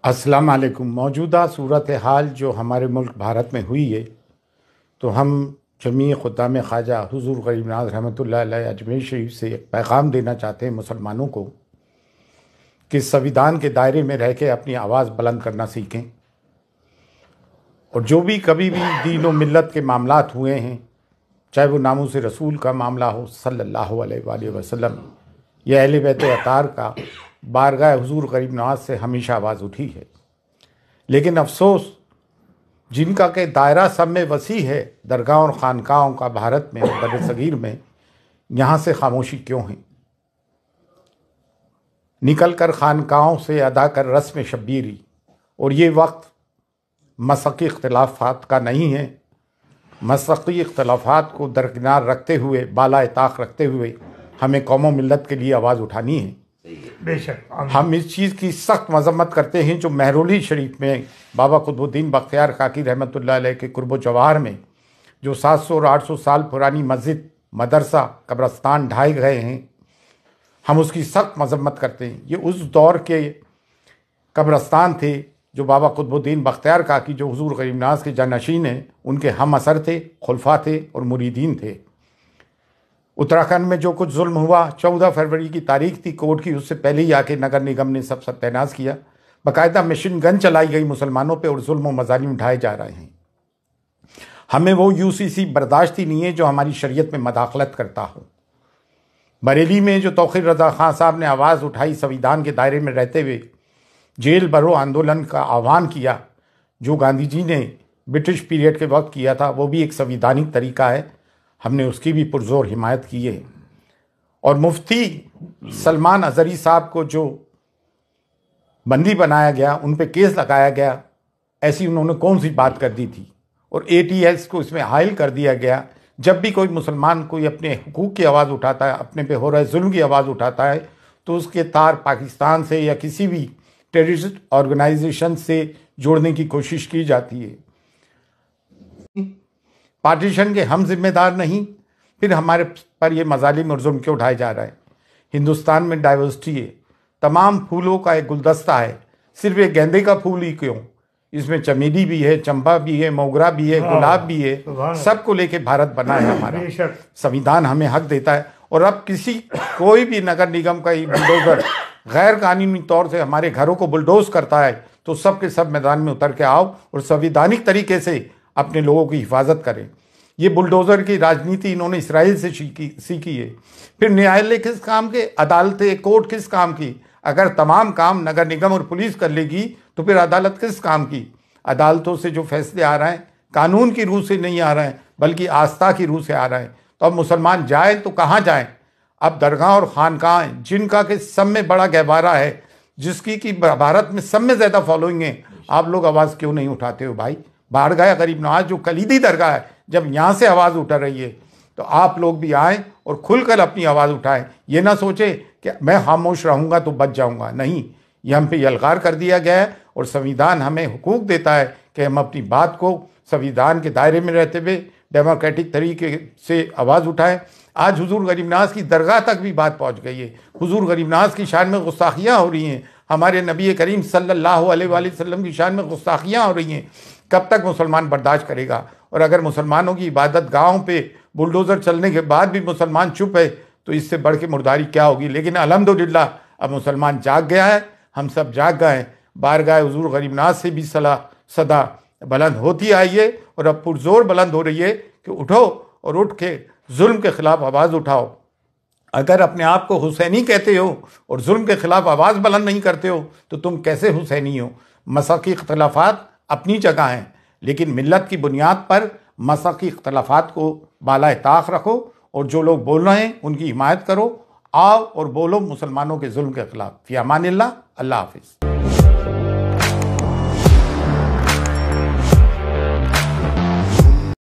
अस्सलाम वालेकुम। मौजूदा सूरत हाल जो हमारे मुल्क भारत में हुई है, तो हम जमी खुद्दाम ख्वाजा हुज़ूर गरीब नवाज़ रहमतुल्लाह अलैह अजमेर शरीफ से एक पैगाम देना चाहते हैं मुसलमानों को कि संविधान के दायरे में रह के अपनी आवाज़ बुलंद करना सीखें। और जो भी कभी भी दीन व मिल्लत के मामलात हुए हैं, चाहे वो नामूस रसूल का मामला हो सल्लल्लाहु अलैहि वसल्लम या अहले बैत अतार का, बारगाह हुज़ूर गरीब नवाज से हमेशा आवाज़ उठी है। लेकिन अफसोस, जिनका के दायरा सब में वसी है, दरगाह और ख़ानकाहों का भारत में और बरसगीर में, यहाँ से खामोशी क्यों है? निकल कर ख़ानकाहों से अदा कर रस्म शब्बीरी। और ये वक्त मसक़ी इख्तिलाफ़ात का नहीं है। मसक़ी इख्तिलाफ़ात को दरकिनार रखते हुए, बाला ताक़ रखते हुए हमें कौम मिल्लत के लिए आवाज़ उठानी है। बेशक हम इस चीज़ की सख्त मजम्मत करते हैं जो महरौली शरीफ में बाबा कुतुबुद्दीन बख्तियार काकी रहमतुल्लाह अलैह के कुर्ब जवाहर में जो 700 और 800 साल पुरानी मस्जिद, मदरसा, कब्रस्तान ढाए गए हैं, हम उसकी सख्त मजम्मत करते हैं। ये उस दौर के कब्रस्तान थे जो बाबा कुतुबुद्दीन बख्तियार काकी, जो हुज़ूर गरीब नवाज़ के जानशीन हैं, उनके हम असर थे, खुलफा थे और मुरीदीन थे। उत्तराखंड में जो कुछ जुल्म हुआ, 14 फरवरी की तारीख थी कोर्ट की, उससे पहले ही आके नगर निगम ने सब सत्यानाश किया। बाकायदा मशीन गन चलाई गई मुसलमानों पे और जुल्म व मजालिम उठाए जा रहे हैं। हमें वो यूसीसी बर्दाश्त ही नहीं है जो हमारी शरीयत में मदाखलत करता हो। बरेली में जो तौक़ीर रज़ा खां साहब ने आवाज़ उठाई, संविधान के दायरे में रहते हुए जेल भरो आंदोलन का आह्वान किया, जो गांधी जी ने ब्रिटिश पीरियड के वक्त किया था, वो भी एक संविधानिक तरीका है। हमने उसकी भी पुरजोर हिमायत की है। और मुफ्ती सलमान अज़हरी साहब को जो बंदी बनाया गया, उन पे केस लगाया गया, ऐसी उन्होंने कौन सी बात कर दी थी? और ATS को इसमें हायल कर दिया गया। जब भी कोई मुसलमान कोई अपने हुकूक की आवाज़ उठाता है, अपने पे हो रहे जुल्म की आवाज़ उठाता है, तो उसके तार पाकिस्तान से या किसी भी टेररिस्ट ऑर्गेनाइजेशन से जोड़ने की कोशिश की जाती है। पार्टीशन के हम जिम्मेदार नहीं, फिर हमारे पर ये मजालिम और जुल्म क्यों उठाए जा रहा है? हिंदुस्तान में डाइवर्सिटी है, तमाम फूलों का एक गुलदस्ता है, सिर्फ एक गेंदे का फूल ही क्यों? इसमें चमेली भी है, चंपा भी है, मोगरा भी है, गुलाब भी है, सबको लेके भारत बना है हमारा। संविधान हमें हक देता है। और अब कोई भी नगर निगम का बुलडोजर गैर कानूनी तौर से हमारे घरों को बुलडोज करता है, तो सब के सब मैदान में उतर के आओ और संविधानिक तरीके से अपने लोगों की हिफाजत करें। ये बुलडोज़र की राजनीति इन्होंने इसराइल से सीखी है। फिर न्यायालय किस काम के? अदालतें, कोर्ट किस काम की? अगर तमाम काम नगर निगम और पुलिस कर लेगी तो फिर अदालत किस काम की? अदालतों से जो फैसले आ रहे हैं कानून की रूह से नहीं आ रहे हैं, बल्कि आस्था की रूह से आ रहे हैं। तो अब मुसलमान जाए तो कहाँ जाएं? अब दरगाह और खानकाह, जिनका कि सब में बड़ा गहवारा है, जिसकी कि भारत में सब में ज़्यादा फॉलोइंग है, आप लोग आवाज़ क्यों नहीं उठाते हो भाई? बारगाह गरीब नवाज जो कलीदी दरगाह है, जब यहाँ से आवाज़ उठ रही है, तो आप लोग भी आएँ और खुलकर अपनी आवाज़ उठाएं। ये ना सोचे कि मैं खामोश रहूँगा तो बच जाऊँगा। नहीं, ये हम पे यलगार कर दिया गया है और संविधान हमें हुकूक देता है कि हम अपनी बात को संविधान के दायरे में रहते हुए डेमोक्रेटिक तरीके से आवाज़ उठाएं। आज हुजूर गरीब नवाज की दरगाह तक भी बात पहुँच गई है। हुजूर गरीब नवाज की शान में गुस्ताखियाँ हो रही हैं, हमारे नबी करीम सल्लल्लाहु अलैहि वसल्लम की शान में गुस्ताखियाँ हो रही हैं। कब तक मुसलमान बर्दाश्त करेगा? और अगर मुसलमानों की इबादत गाहों पे बुलडोज़र चलने के बाद भी मुसलमान चुप है, तो इससे बढ़ के मुर्दारी क्या होगी? लेकिन अल्हम्दुलिल्लाह अब मुसलमान जाग गया है, हम सब जाग गए हैं। बारगाह हुजूर गरीब नवाज से भी सदा बुलंद होती आई है और अब पुरजोर बुलंद हो रही है कि उठो और उठ के जुल्म के खिलाफ आवाज़ उठाओ। अगर अपने आप को हुसैनी कहते हो और जुल्म के खिलाफ आवाज़ बुलंद नहीं करते हो, तो तुम कैसे हुसैनी हो? मसक़ी इख्तिलाफ़ात अपनी जगह हैं, लेकिन मिल्लत की बुनियाद पर मसक़ी इख्तिलाफ़ात को बाला ताक़ रखो और जो लोग बोल रहे हैं उनकी हिमायत करो। आओ और बोलो मुसलमानों के जुल्म के खिलाफ। फ़ी अमानिल्लाह। अल्लाह हाफ़िज़।